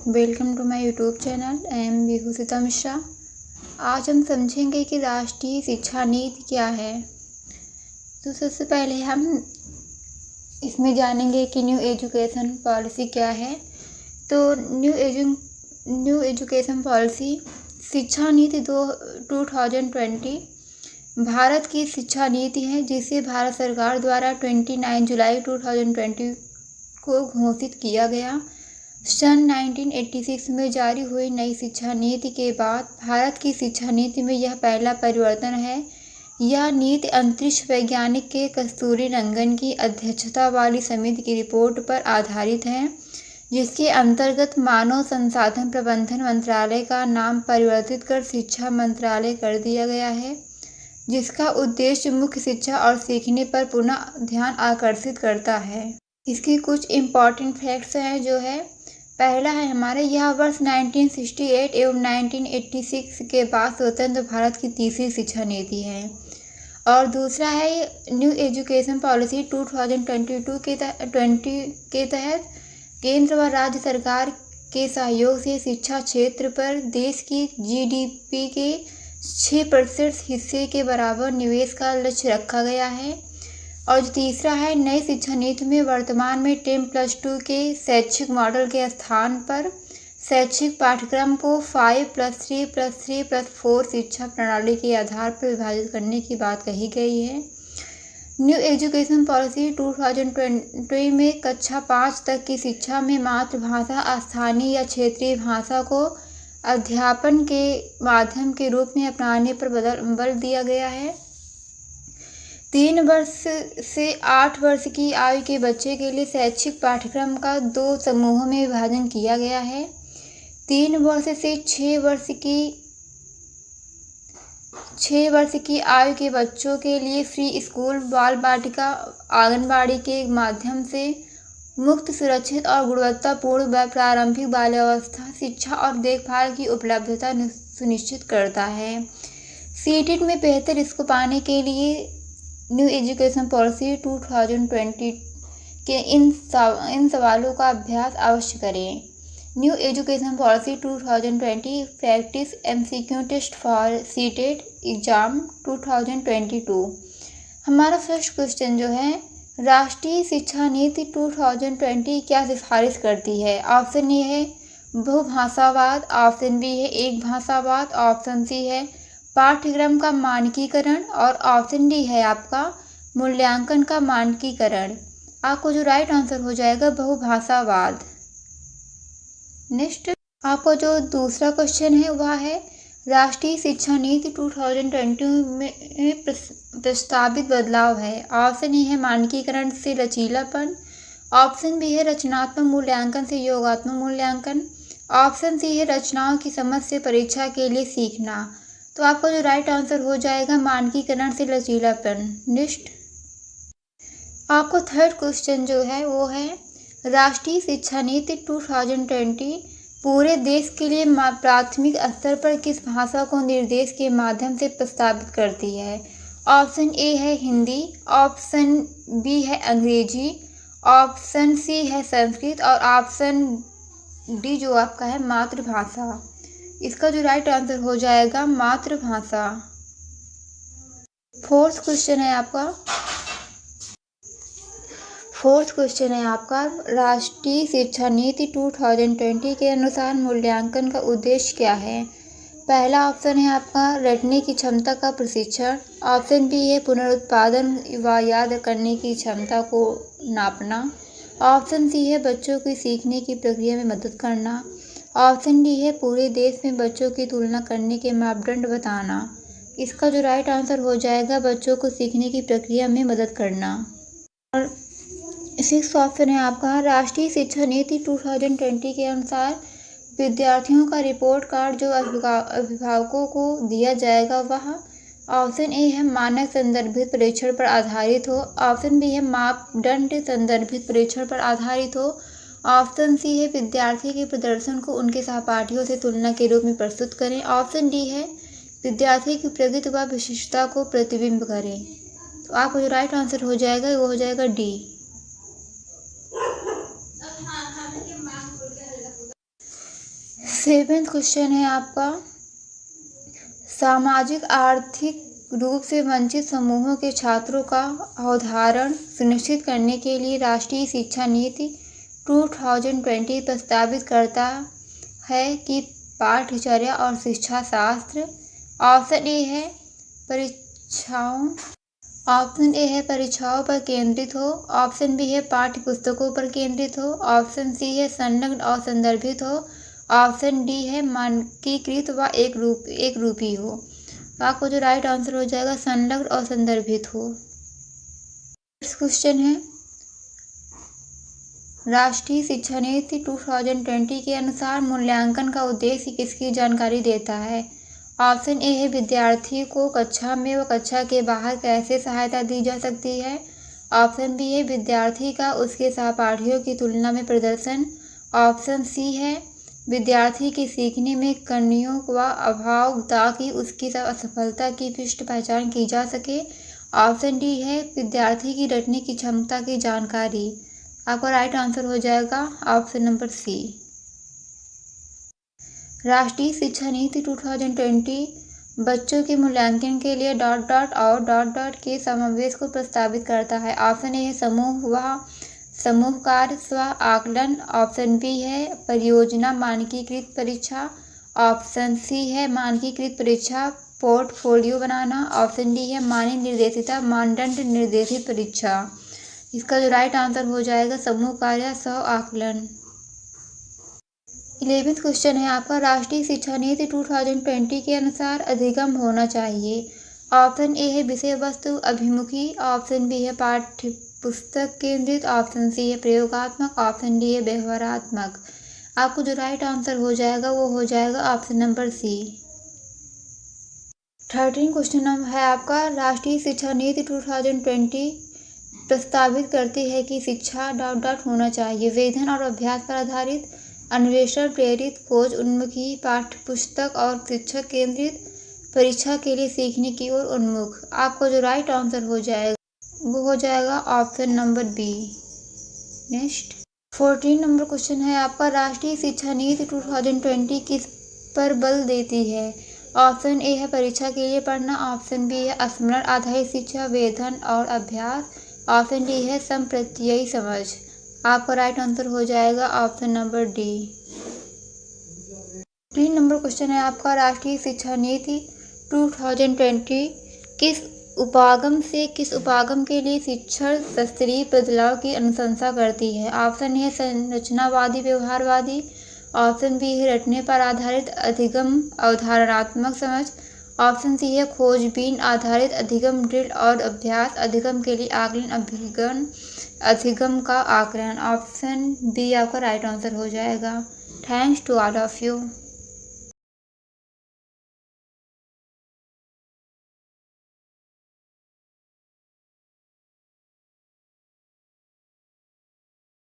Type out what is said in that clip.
Welcome to my YouTube channel. I am Vibhushita Mishra. आज हम समझेंगे कि राष्ट्रीय शिक्षा नीति क्या है। तो सबसे पहले हम इसमें जानेंगे कि न्यू एजुकेशन पॉलिसी क्या है। तो न्यू एजुकेशन पॉलिसी शिक्षा नीति 2020 भारत की शिक्षा नीति है, जिसे भारत सरकार द्वारा 29 जुलाई 2020 को घोषित किया गया। सन 1986 में जारी हुई नई शिक्षा नीति के बाद भारत की शिक्षा नीति में यह पहला परिवर्तन है। यह नीति अंतरिक्ष वैज्ञानिक के कस्तूरी रंगन की अध्यक्षता वाली समिति की रिपोर्ट पर आधारित है, जिसके अंतर्गत मानव संसाधन प्रबंधन मंत्रालय का नाम परिवर्तित कर शिक्षा मंत्रालय कर दिया गया है, जिसका उद्देश्य मुख्य शिक्षा और सीखने पर पुनः ध्यान आकर्षित करता है। इसकी कुछ इम्पॉर्टेंट फैक्ट्स हैं जो है, पहला है हमारे यह वर्ष 1968 एवं 1986 के बाद स्वतंत्र भारत की तीसरी शिक्षा नीति है। और दूसरा है न्यू एजुकेशन पॉलिसी 2022 के तहत केंद्र व राज्य सरकार के सहयोग से शिक्षा क्षेत्र पर देश की जीडीपी के 6% हिस्से के बराबर निवेश का लक्ष्य रखा गया है। और जो तीसरा है, नई शिक्षा नीति में वर्तमान में 10+2 के शैक्षिक मॉडल के स्थान पर शैक्षिक पाठ्यक्रम को 5+3+3+4 शिक्षा प्रणाली के आधार पर विभाजित करने की बात कही गई है। न्यू एजुकेशन पॉलिसी 2020 में कक्षा 5 तक की शिक्षा में मातृभाषा, स्थानीय या क्षेत्रीय भाषा को अध्यापन के माध्यम के रूप में अपनाने पर बल दिया गया है। 3 वर्ष से 8 वर्ष की आयु के बच्चे के लिए शैक्षिक पाठ्यक्रम का 2 समूहों में विभाजन किया गया है। 3 वर्ष से 6 वर्ष की आयु के बच्चों के लिए फ्री स्कूल, बाल बाटिका, आंगनबाड़ी के माध्यम से मुक्त, सुरक्षित और गुणवत्तापूर्ण प्रारंभिक बाल्यावस्था शिक्षा और देखभाल की उपलब्धता सुनिश्चित करता है। सीटेट में बेहतर स्कोर पाने के लिए न्यू एजुकेशन पॉलिसी 2020 के इन सवालों का अभ्यास अवश्य करें। New education policy 2020 practice MCQ test for CTET exam 2022। हमारा फर्स्ट क्वेश्चन जो है, राष्ट्रीय शिक्षा नीति 2020 क्या सिफारिश करती है। ऑप्शन ए है बहुभाषावाद, ऑप्शन बी है एक भाषावाद, ऑप्शन सी है पाठ्यक्रम का मानकीकरण और ऑप्शन डी है आपका मूल्यांकन का मानकीकरण। आपको जो राइट आंसर हो जाएगा बहुभाषावाद। नेक्स्ट आपको जो दूसरा क्वेश्चन है वह है राष्ट्रीय शिक्षा नीति 2020 में प्रस्तावित बदलाव है। ऑप्शन ए है मानकीकरण से लचीलापन, ऑप्शन बी है रचनात्मक मूल्यांकन से योगात्मक मूल्यांकन, ऑप्शन सी है रचनाओं की समझ से परीक्षा के लिए सीखना। तो आपको जो राइट आंसर हो जाएगा मानकीकरण से लचीलापन। नेक्स्ट आपको थर्ड क्वेश्चन जो है वो है राष्ट्रीय शिक्षा नीति 2020 पूरे देश के लिए प्राथमिक स्तर पर किस भाषा को निर्देश के माध्यम से प्रस्तावित करती है। ऑप्शन ए है हिंदी, ऑप्शन बी है अंग्रेजी, ऑप्शन सी है संस्कृत और ऑप्शन डी जो आपका है मातृभाषा। इसका जो राइट आंसर हो जाएगा मातृभाषा। फोर्थ क्वेश्चन है आपका राष्ट्रीय शिक्षा नीति 2020 के अनुसार मूल्यांकन का उद्देश्य क्या है। पहला ऑप्शन है आपका रटने की क्षमता का प्रशिक्षण, ऑप्शन बी है पुनरुत्पादन व याद करने की क्षमता को नापना, ऑप्शन सी है बच्चों की सीखने की प्रक्रिया में मदद करना, ऑप्शन डी है पूरे देश में बच्चों की तुलना करने के मापदंड बताना। इसका जो राइट आंसर हो जाएगा बच्चों को सीखने की प्रक्रिया में मदद करना। और सिक्स्थ ऑप्शन है आपका राष्ट्रीय शिक्षा नीति 2020 के अनुसार विद्यार्थियों का रिपोर्ट कार्ड जो अभिभावकों को दिया जाएगा वह ऑप्शन ए है मानक संदर्भित परीक्षण पर आधारित हो, ऑप्शन बी है मापदंड संदर्भित परीक्षण पर आधारित हो, ऑप्शन सी है विद्यार्थी के प्रदर्शन को उनके सहपाठियों से तुलना के रूप में प्रस्तुत करें, ऑप्शन डी है विद्यार्थी की प्रगति व विशिष्टता को प्रतिबिंब करें। तो आपको जो राइट आंसर हो जाएगा वो हो जाएगा डी। 7वां क्वेश्चन है आपका, सामाजिक आर्थिक रूप से वंचित समूहों के छात्रों का अवधारण सुनिश्चित करने के लिए राष्ट्रीय शिक्षा नीति 2020 प्रस्तावित करता है कि पाठ्यचर्या और शिक्षा शास्त्र। ऑप्शन ए है परीक्षाओं पर केंद्रित हो। ऑप्शन बी है पाठ्य पुस्तकों पर केंद्रित हो। ऑप्शन सी है संलग्न और संदर्भित हो। ऑप्शन डी है मानकीकृत व एक रूपी हो। आपको जो राइट आंसर हो जाएगा संलग्न और संदर्भित हो। नेक्स्ट क्वेश्चन है, राष्ट्रीय शिक्षा नीति 2020 के अनुसार मूल्यांकन का उद्देश्य किसकी जानकारी देता है। ऑप्शन ए है विद्यार्थी को कक्षा में व कक्षा के बाहर कैसे सहायता दी जा सकती है। ऑप्शन बी है विद्यार्थी का उसके सहपाठियों की तुलना में प्रदर्शन। ऑप्शन सी है विद्यार्थी के सीखने में कमियों व अभाव ताकि उसकी असफलता की स्पष्ट पहचान की जा सके। ऑप्शन डी है विद्यार्थी की रटने की क्षमता की जानकारी। आपका राइट आंसर हो जाएगा ऑप्शन नंबर सी। राष्ट्रीय शिक्षा नीति 2020 बच्चों के मूल्यांकन के लिए ... और ... के समावेश को प्रस्तावित करता है। ऑप्शन ए है समूह कार्य स्व आकलन। ऑप्शन बी है परियोजना मानकीकृत परीक्षा। ऑप्शन सी है मानकीकृत परीक्षा पोर्टफोलियो बनाना। ऑप्शन डी है मानक निर्देशिता मानदंड निर्देशित परीक्षा। इसका जो राइट आंसर हो जाएगा समूह कार्य स्व आकलन। 11वां क्वेश्चन है आपका, राष्ट्रीय शिक्षा नीति 2020 के अनुसार अधिगम होना चाहिए। ऑप्शन ए है विषय वस्तु अभिमुखी। ऑप्शन बी है पाठ्य पुस्तक केंद्रित। ऑप्शन सी है प्रयोगात्मक। ऑप्शन डी है व्यवहारात्मक। आपको जो राइट आंसर हो जाएगा वो हो जाएगा ऑप्शन नंबर सी। 13वां क्वेश्चन है आपका, राष्ट्रीय शिक्षा नीति 2020 प्रस्तावित करती है कि शिक्षा ... होना चाहिए। वेधन और अभ्यास पर आधारित, अन्वेषण प्रेरित, खोज उन्मुखी, पाठ्यपुस्तक और शिक्षक केंद्रित, परीक्षा के लिए सीखने की ओर उन्मुख। आपको जो राइट आंसर हो जाएगा वो हो जाएगा option number B. Next 14 number question है आपका, राष्ट्रीय शिक्षा नीति 2020 किस पर बल देती है। ऑप्शन ए है परीक्षा के लिए पढ़ना। ऑप्शन बी है स्मरण आधारित शिक्षा, वेधन और अभ्यास। ऑप्शन डी है संप्रत्ययी समझ। आपका राइट आंसर हो जाएगा option number D. 3 number question है आपका, राष्ट्रीय शिक्षा नीति 2020 किस उपागम के लिए शिक्षण स्तरीय बदलाव की अनुशंसा करती है। ऑप्शन ए है संरचनावादी व्यवहारवादी। ऑप्शन बी है रटने पर आधारित अधिगम अवधारणात्मक समझ। ऑप्शन सी है खोजबीन आधारित अधिगम ड्रिल और अभ्यास अधिगम के लिए आकलन अधिगम का आकलन। ऑप्शन बी आपका राइट आंसर हो जाएगा। Thanks to all of you.